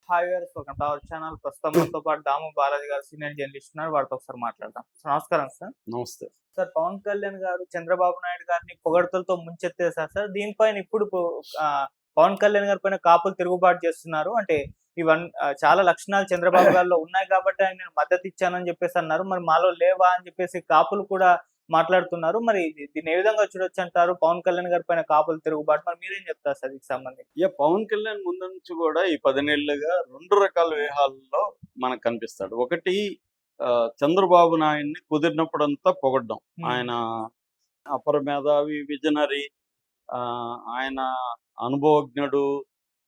Hi viewers, welcome to our channel. ప్రస్తుతం మనతో పాటు దాము బాలాజీ గారు సీనియర్ జర్నలిస్ట్ ఉన్నారు. వారితో ఒకసారి మాట్లాడదాం. నమస్కారం సార్. నమస్తే. సార్, పవన్ కళ్యాణ్ గారు చంద్రబాబు నాయుడు గారిని పొగడ్తలతో ముంచెత్తేసారు సార్. దీనిపైన ఇప్పుడు పవన్ కళ్యాణ్ గారి పైన కాపులు తిరుగుబాటు చేస్తున్నారు. అంటే చాలా లక్షణాలు చంద్రబాబు గారిలో ఉన్నాయి కాబట్టి ఆయన నేను మద్దతు ఇచ్చానని చెప్పేసి అన్నారు. మరి మాలో లేవా అని చెప్పేసి కాపులు కూడా మాట్లాడుతున్నారు. మరి దీన్ని ఏ విధంగా చూడొచ్చు అంటారు? పవన్ కళ్యాణ్ గారి పైన కాపులు తిరుగుబాటు, మరి మీరేం చెప్తారు సార్ దీనికి సంబంధించి? పవన్ కళ్యాణ్ ముందు నుంచి కూడా ఈ 10 నెలలుగా 2 రకాల వ్యూహాల్లో మనకు కనిపిస్తాడు. ఒకటి, చంద్రబాబు నాయుడిని కుదిరినప్పుడంతా పొగడ్డం. ఆయన అపర మేధావి, విజనరీ, ఆయన అనుభవజ్ఞుడు,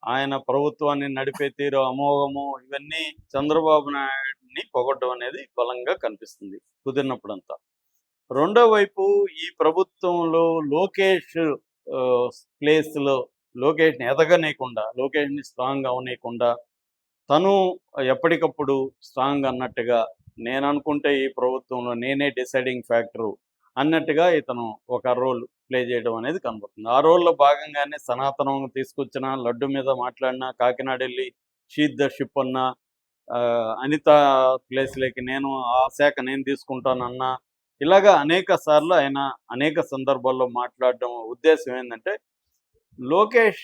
ఆయన ప్రభుత్వాన్ని నడిపే తీరు అమోఘము, ఇవన్నీ చంద్రబాబు నాయుడిని పొగడ్డం అనేది బలంగా కనిపిస్తుంది కుదిరినప్పుడంతా. రెండో వైపు ఈ ప్రభుత్వంలో లోకేష్ ప్లేస్లో లోకేష్ని ఎదగనీయకుండా, లోకేష్ని స్ట్రాంగ్ అవనీయకుండా, తను ఎప్పటికప్పుడు స్ట్రాంగ్ అన్నట్టుగా, నేను అనుకుంటే ఈ ప్రభుత్వంలో నేనే డిసైడింగ్ ఫ్యాక్టరు అన్నట్టుగా ఇతను ఒక రోల్ ప్లే చేయడం అనేది కనబడుతుంది. ఆ రోల్లో భాగంగానే సనాతనం తీసుకొచ్చిన, లడ్డు మీద మాట్లాడిన, కాకినాడ వెళ్ళి షీట్ ద షిప్ అన్న, అనిత ప్లేస్లోకి ఆ శాఖ నేను తీసుకుంటానన్నా, ఇలాగా అనేక సార్లు ఆయన అనేక సందర్భాల్లో మాట్లాడడం ఉద్దేశం ఏంటంటే లోకేష్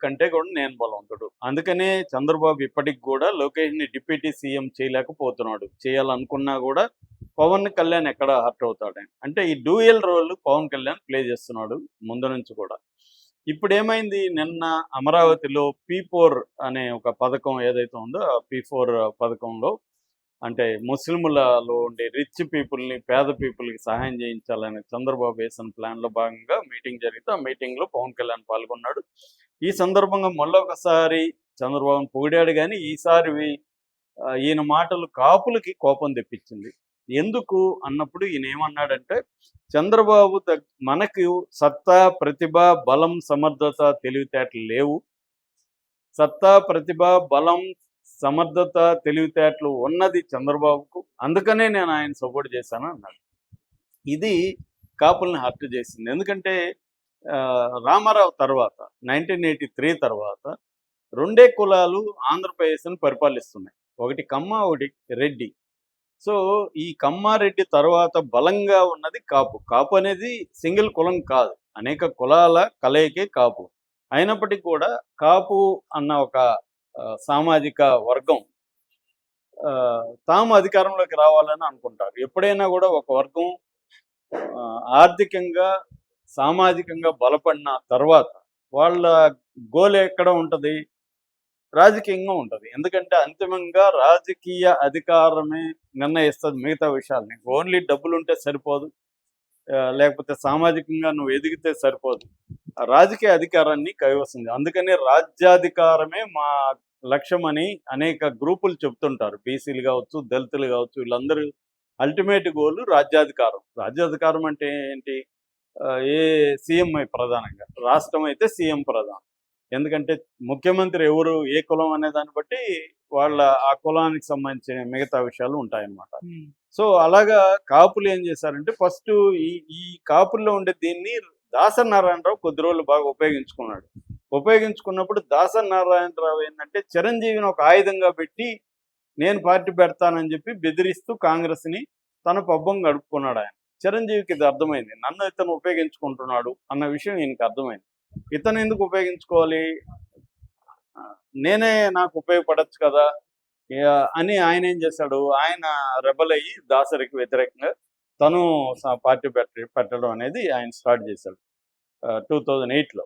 కంటే కూడా నేను బలవంతుడు, అందుకనే చంద్రబాబు ఇప్పటికి కూడా లోకేష్ని డిప్యూటీ సీఎం చేయలేకపోతున్నాడు. చేయాలనుకున్నా కూడా పవన్ కళ్యాణ్ ఎక్కడ హర్ట్ అవుతాడని, అంటే ఈ dual role Pawan Kalyan play చేస్తున్నాడు ముందు నుంచి కూడా. ఇప్పుడు ఏమైంది, నిన్న అమరావతిలో P4 అనే ఒక పథకం ఏదైతే ఉందో, ఆ P4 పథకంలో అంటే ముస్లింలలో ఉండే రిచ్ పీపుల్ని, పేద పీపుల్కి సహాయం చేయించాలని చంద్రబాబు వేసిన ప్లాన్లో భాగంగా మీటింగ్ జరిగితే ఆ మీటింగ్లో పవన్ కళ్యాణ్ పాల్గొన్నాడు. ఈ సందర్భంగా మళ్ళొకసారి చంద్రబాబును పొగిడాడు. కానీ ఈసారి ఈయన మాటలు కాపులకి కోపం తెప్పించింది. ఎందుకు అన్నప్పుడు ఈయన ఏమన్నాడంటే, చంద్రబాబు మనకు సత్తా, ప్రతిభ, బలం, సమర్థత, తెలివితేటలు లేవు. సత్తా, ప్రతిభ, బలం, సమర్థత, తెలివితేటలు ఉన్నది చంద్రబాబుకు, అందుకనే నేను ఆయన సపోర్ట్ చేశాను అన్నాడు. ఇది కాపుల్ని హర్ట్ చేసింది. ఎందుకంటే రామారావు తర్వాత 1983 తర్వాత 2 కులాలు ఆంధ్రప్రదేశ్ని పరిపాలిస్తున్నాయి. ఒకటి కమ్మ, ఒకటి రెడ్డి. సో ఈ కమ్మారెడ్డి తర్వాత బలంగా ఉన్నది కాపు. కాపు అనేది సింగిల్ కులం కాదు, అనేక కులాల కలయికే కాపు. అయినప్పటికీ కూడా కాపు అన్న ఒక సామాజిక వర్గం తాము అధికారంలోకి రావాలని అనుకుంటారు. ఎప్పుడైనా కూడా ఒక వర్గం ఆర్థికంగా, సామాజికంగా బలపడిన తర్వాత వాళ్ళ గోల్ ఎక్కడ ఉంటుంది? రాజకీయంగా ఉంటుంది. ఎందుకంటే అంతిమంగా రాజకీయ అధికారమే నిర్ణయిస్తుంది మిగతా విషయాలని. ఓన్లీ డబ్బులు ఉంటే సరిపోదు, లేకపోతే సామాజికంగా నువ్వు ఎదిగితే సరిపోదు, రాజకీయ అధికారాన్ని కైవసం. అందుకని రాజ్యాధికారమే మా లక్ష్యం అని అనేక గ్రూపులు చెప్తుంటారు. బీసీలు కావచ్చు, దళితులు కావచ్చు, వీళ్ళందరూ అల్టిమేట్ గోల్ రాజ్యాధికారం. రాజ్యాధికారం అంటే ఏంటి? ఏ సీఎం ప్రధానంగా, రాష్ట్రం అయితే సీఎం ప్రధానం. ఎందుకంటే ముఖ్యమంత్రి ఎవరు, ఏ కులం అనే దాన్ని బట్టి వాళ్ళ ఆ కులానికి సంబంధించిన మిగతా విషయాలు ఉంటాయన్నమాట. సో అలాగా కాపులు ఏం చేశారంటే, ఫస్ట్ ఈ కాపుల్లో ఉండే దీన్ని దాసరి నారాయణరావు కొద్ది రోజులు బాగా ఉపయోగించుకున్నప్పుడు దాసరి నారాయణరావు ఏంటంటే చిరంజీవిని ఒక ఆయుధంగా పెట్టి నేను పార్టీ పెడతానని చెప్పి బెదిరిస్తూ కాంగ్రెస్ని తన పబ్బం గడుపుకున్నాడు ఆయన. చిరంజీవికి ఇది అర్థమైంది, నన్ను ఇతను ఉపయోగించుకుంటున్నాడు అన్న విషయం ఈయనకి అర్థమైంది. ఇతను ఎందుకు ఉపయోగించుకోవాలి, నేనే నాకు ఉపయోగపడచ్చు కదా అని ఆయన ఏం చేశాడు, ఆయన రెబల్ అయ్యి దాసరికి వ్యతిరేకంగా తను పార్టీ పెట్టడం అనేది ఆయన స్టార్ట్ చేశాడు 2008లో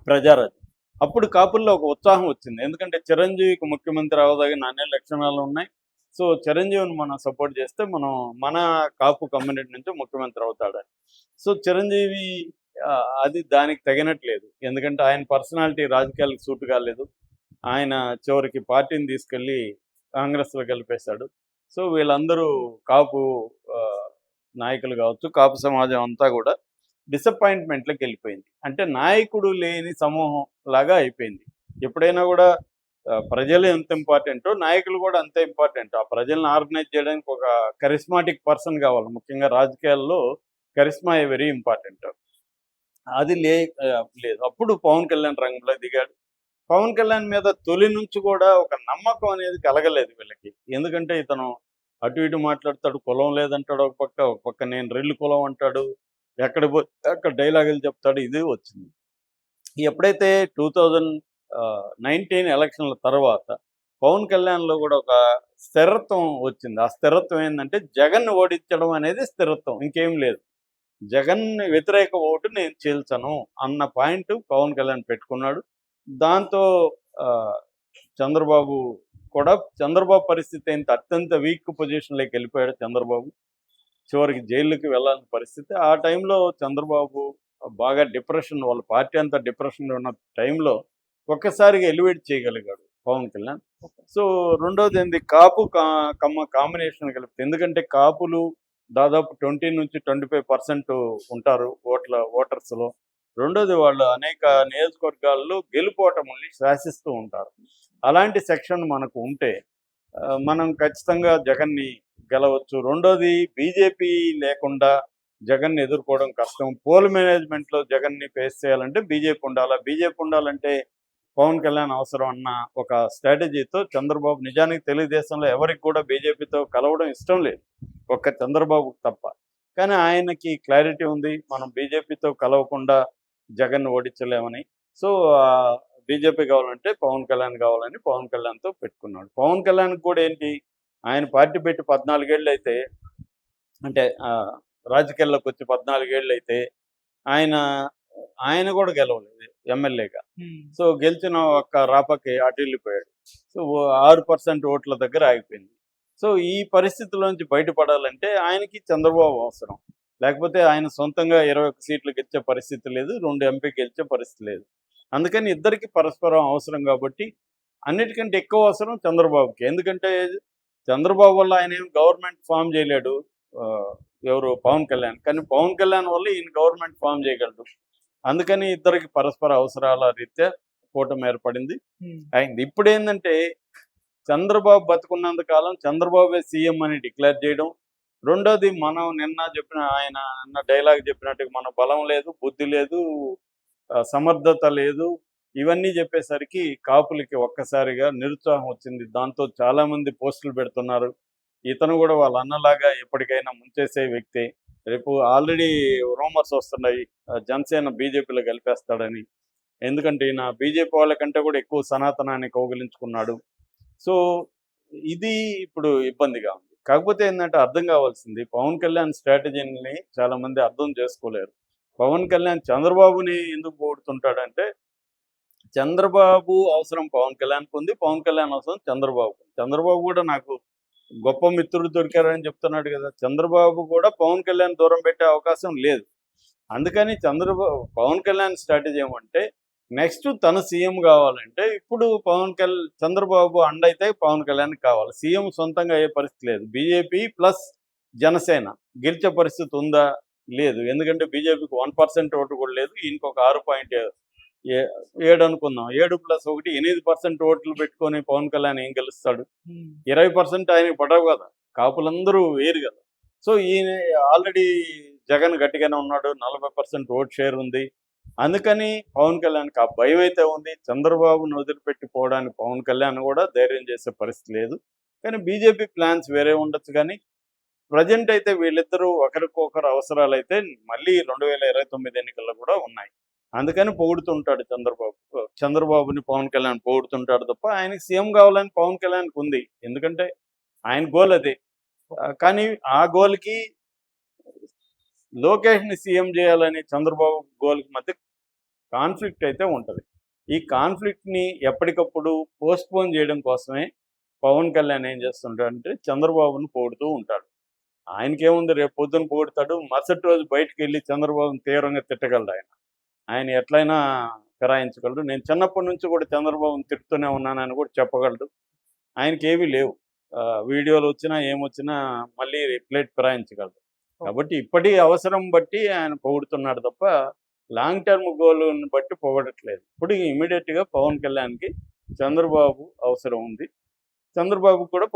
ప్రజారాజ్యం. అప్పుడు కాపుల్లో ఒక ఉత్సాహం వచ్చింది. ఎందుకంటే చిరంజీవికి ముఖ్యమంత్రి అవదగిన అన్ని లక్షణాలు ఉన్నాయి. సో చిరంజీవిని మనం సపోర్ట్ చేస్తే మన కాపు కమ్యూనిటీ నుంచి ముఖ్యమంత్రి అవుతాడని. సో చిరంజీవి అది దానికి తగినట్లేదు. ఎందుకంటే ఆయన పర్సనాలిటీ రాజకీయాలకు సూట్ కాలేదు. ఆయన చివరికి పార్టీని తీసుకెళ్ళి కాంగ్రెస్లో కలిపేశాడు. సో వీళ్ళందరూ కాపు నాయకులు కావచ్చు, కాపు సమాజం అంతా కూడా డిసప్పాయింట్మెంట్లోకి వెళ్ళిపోయింది. అంటే నాయకుడు లేని సమూహం లాగా అయిపోయింది. ఎప్పుడైనా కూడా ప్రజలు ఎంత ఇంపార్టెంటో నాయకులు కూడా అంతే ఇంపార్టెంట్. ఆ ప్రజలను ఆర్గనైజ్ చేయడానికి ఒక కరిస్మాటిక్ పర్సన్ కావాలి. ముఖ్యంగా రాజకీయాల్లో కరిస్మా వెరీ ఇంపార్టెంట్. అది లేదు. అప్పుడు పవన్ కళ్యాణ్ రంగంలో దిగాడు. పవన్ కళ్యాణ్ మీద తొలి నుంచి కూడా ఒక నమ్మకం అనేది కలగలేదు వీళ్ళకి. ఎందుకంటే ఇతను అటు ఇటు మాట్లాడతాడు, కులం లేదంటాడు ఒక పక్క నేను రెల్లి కులం అంటాడు, అక్కడ డైలాగులు చెప్తాడు, ఇది వచ్చింది. ఎప్పుడైతే 2019 ఎలక్షన్ల తర్వాత పవన్ కళ్యాణ్‌లో కూడా ఒక స్థిరత్వం వచ్చింది. ఆ స్థిరత్వం ఏందంటే జగన్‌ని ఓడించడం అనేది స్థిరత్వం. ఇంకేం లేదు. జగన్ వ్యతిరేక ఓటు నేను చీల్చను అన్న పాయింట్ పవన్ కళ్యాణ్ పెట్టుకున్నాడు. దాంతో చంద్రబాబు చంద్రబాబు పరిస్థితి ఏంటి, అత్యంత వీక్ పొజిషన్‌లోకి వెళ్ళిపోయాడు చంద్రబాబు. చివరికి జైలుకి వెళ్ళాల్సిన పరిస్థితి. ఆ టైంలో చంద్రబాబు బాగా డిప్రెషన్, వాళ్ళ పార్టీ అంతా డిప్రెషన్‌లో ఉన్న టైంలో ఒక్కసారిగా ఎలివేట్ చేయగలిగాడు పవన్ కళ్యాణ్. సో రెండోది ఏంది, కాపు కమ్మ కాంబినేషన్ కలిపితే, ఎందుకంటే కాపులు దాదాపు 20-25% ఉంటారు ఓటర్స్‌లో. రెండోది వాళ్ళు అనేక నియోజకవర్గాల్లో గెలుపోటముల్ని శాసిస్తూ ఉంటారు. అలాంటి సెక్షన్ మనకు ఉంటే మనం ఖచ్చితంగా జగన్‌ని గెలవచ్చు. రెండోది బీజేపీ లేకుండా జగన్‌ని ఎదుర్కోవడం కష్టం. పోల్ మేనేజ్మెంట్‌లో జగన్‌ని ఫేస్ చేయాలంటే బీజేపీ ఉండాలా. బీజేపీ ఉండాలంటే పవన్ కళ్యాణ్ అవసరం అన్న ఒక స్ట్రాటజీతో చంద్రబాబు, నిజానికి తెలుగుదేశంలో ఎవరికి కూడా బీజేపీతో కలవడం ఇష్టం లేదు, ఒక్క చంద్రబాబుకు తప్ప. కానీ ఆయనకి క్లారిటీ ఉంది, మనం బీజేపీతో కలవకుండా జగన్‌ని ఓడించలేమని. సో బీజేపీ కావాలంటే పవన్ కళ్యాణ్ కావాలని పవన్ కళ్యాణ్‌తో పెట్టుకున్నాడు. పవన్ కళ్యాణ్‌కి కూడా ఏంటి, ఆయన పార్టీ పెట్టి 14 ఏళ్ళు అయితే, అంటే రాజకీయాల్లోకి వచ్చి 14 ఏళ్ళు అయితే ఆయన కూడా గెలవలేదు ఎమ్మెల్యేగా. సో గెలిచిన ఒక్క రాపకి అటు వెళ్ళిపోయాడు. సో 6% ఓట్ల దగ్గర ఆగిపోయింది. సో ఈ పరిస్థితుల్లోంచి బయటపడాలంటే ఆయనకి చంద్రబాబు అవసరం. లేకపోతే ఆయన సొంతంగా 21 సీట్లు గెలిచే పరిస్థితి లేదు, 2 ఎంపీ గెలిచే పరిస్థితి లేదు. అందుకని ఇద్దరికి పరస్పరం అవసరం కాబట్టి అన్నిటికంటే ఎక్కువ అవసరం చంద్రబాబుకి. ఎందుకంటే చంద్రబాబు వల్ల ఆయన ఏం గవర్నమెంట్ ఫామ్ చేయలేడు, ఎవరు పవన్ కళ్యాణ్. కానీ పవన్ కళ్యాణ్ వల్ల ఈయన గవర్నమెంట్ ఫామ్ చేయగలడు. అందుకని ఇద్దరికి పరస్పర అవసరాల రీత్యా కూటమి ఏర్పడింది, అయింది. ఇప్పుడు ఏంటంటే చంద్రబాబు బతుకున్నంత కాలం చంద్రబాబే సీఎం అని డిక్లేర్ చేయడం. రెండోది, మనం ఆయన డైలాగ్ చెప్పినట్టుగా మన బలం లేదు, బుద్ధి లేదు, సమర్థత లేదు, ఇవన్నీ చెప్పేసరికి కాపులకి ఒక్కసారిగా నిరుత్సాహం వచ్చింది. దాంతో చాలామంది పోస్టులు పెడుతున్నారు. ఇతను కూడా వాళ్ళ అన్నలాగా ఎప్పటికైనా ముంచేసే వ్యక్తే. రేపు ఆల్రెడీ రూమర్స్ వస్తున్నాయి, జనసేన బీజేపీలో కలిపేస్తాడని. ఎందుకంటే ఈయన బీజేపీ వాళ్ళకంటే కూడా ఎక్కువ సనాతనాన్ని కౌగిలించుకున్నాడు. సో ఇది ఇప్పుడు ఇబ్బందిగా ఉంది. కాకపోతే ఏంటంటే అర్థం కావాల్సింది, పవన్ కళ్యాణ్ స్ట్రాటజీని చాలామంది అర్థం చేసుకోలేరు. పవన్ కళ్యాణ్ చంద్రబాబుని ఎందుకు పొగుడుతుంటాడంటే, చంద్రబాబు అవసరం పవన్ కళ్యాణ్కి ఉంది, పవన్ కళ్యాణ్ అవసరం చంద్రబాబుకు. చంద్రబాబు కూడా నాకు గొప్ప మిత్రుడు దొరికారని చెప్తున్నాడు కదా. చంద్రబాబు కూడా పవన్ కళ్యాణ్ దూరం పెట్టే అవకాశం లేదు. అందుకని పవన్ కళ్యాణ్ స్ట్రాటజీ ఏమంటే, నెక్స్ట్ తను సీఎం కావాలంటే ఇప్పుడు చంద్రబాబు అండ అయితే పవన్ కళ్యాణ్ కావాలి. సీఎం సొంతంగా అయ్యే పరిస్థితి లేదు. బీజేపీ ప్లస్ జనసేన గెలిచే పరిస్థితి ఉందా? లేదు. ఎందుకంటే బీజేపీకి 1% ఓటు కూడా లేదు, ఇంకొక 6.7 అనుకుందాం, 7+1 8% ఓట్లు పెట్టుకొని పవన్ కళ్యాణ్ ఏం గెలుస్తాడు? 20% ఆయనకి పడవు కదా, కాపులందరూ వేరు కదా. సో ఈయన ఆల్రెడీ జగన్ గట్టిగానే ఉన్నాడు, 40% ఓట్ షేర్ ఉంది. అందుకని పవన్ కళ్యాణ్కి ఆ భయం అయితే ఉంది. చంద్రబాబును వదిలిపెట్టి పోవడానికి పవన్ కళ్యాణ్ కూడా ధైర్యం చేసే పరిస్థితి లేదు. కానీ బీజేపీ ప్లాన్స్ వేరే ఉండొచ్చు. కానీ ప్రజెంట్ అయితే వీళ్ళిద్దరూ ఒకరికొకరు అవసరాలు అయితే మళ్ళీ 2029 ఎన్నికల్లో కూడా ఉన్నాయి. అందుకని పొగుడుతుంటాడు చంద్రబాబుని పవన్ కళ్యాణ్ పొగుడుతుంటాడు తప్ప ఆయనకి సీఎం కావాలని పవన్ కళ్యాణ్కి ఉంది. ఎందుకంటే ఆయన గోల్ అదే. కానీ ఆ గోల్కి లోకేష్ని సీఎం చేయాలని చంద్రబాబు గోల్కి మధ్య కాన్ఫ్లిక్ట్ అయితే ఉంటుంది. ఈ కాన్ఫ్లిక్ట్ని ఎప్పటికప్పుడు పోస్ట్పోన్ చేయడం కోసమే పవన్ కళ్యాణ్ ఏం చేస్తుంటాడంటే చంద్రబాబును పొగుడుతూ ఉంటాడు. ఆయనకేముంది, రేపు పొద్దున పొగుడుతాడు, మరుసటి రోజు బయటకు వెళ్ళి చంద్రబాబును తీవ్రంగా తిట్టగలడు. ఆయన ఎట్లయినా ఫిరాయించగలడు. నేను చిన్నప్పటి నుంచి కూడా చంద్రబాబును తిట్టుతూనే ఉన్నానని కూడా చెప్పగలడు. ఆయనకి ఏమీ లేవు, వీడియోలు వచ్చినా ఏమొచ్చినా మళ్ళీ రిప్లేట్ ఫిరాయించగలడు. కాబట్టి ఇప్పటి అవసరం బట్టి ఆయన పొగుడుతున్నాడు తప్ప లాంగ్ టర్మ్ గోల్ని బట్టి పొగడట్లేదు. ఇప్పుడు ఇమీడియట్గా పవన్ కళ్యాణ్కి చంద్రబాబు అవసరం ఉంది. చంద్రబాబు కూడా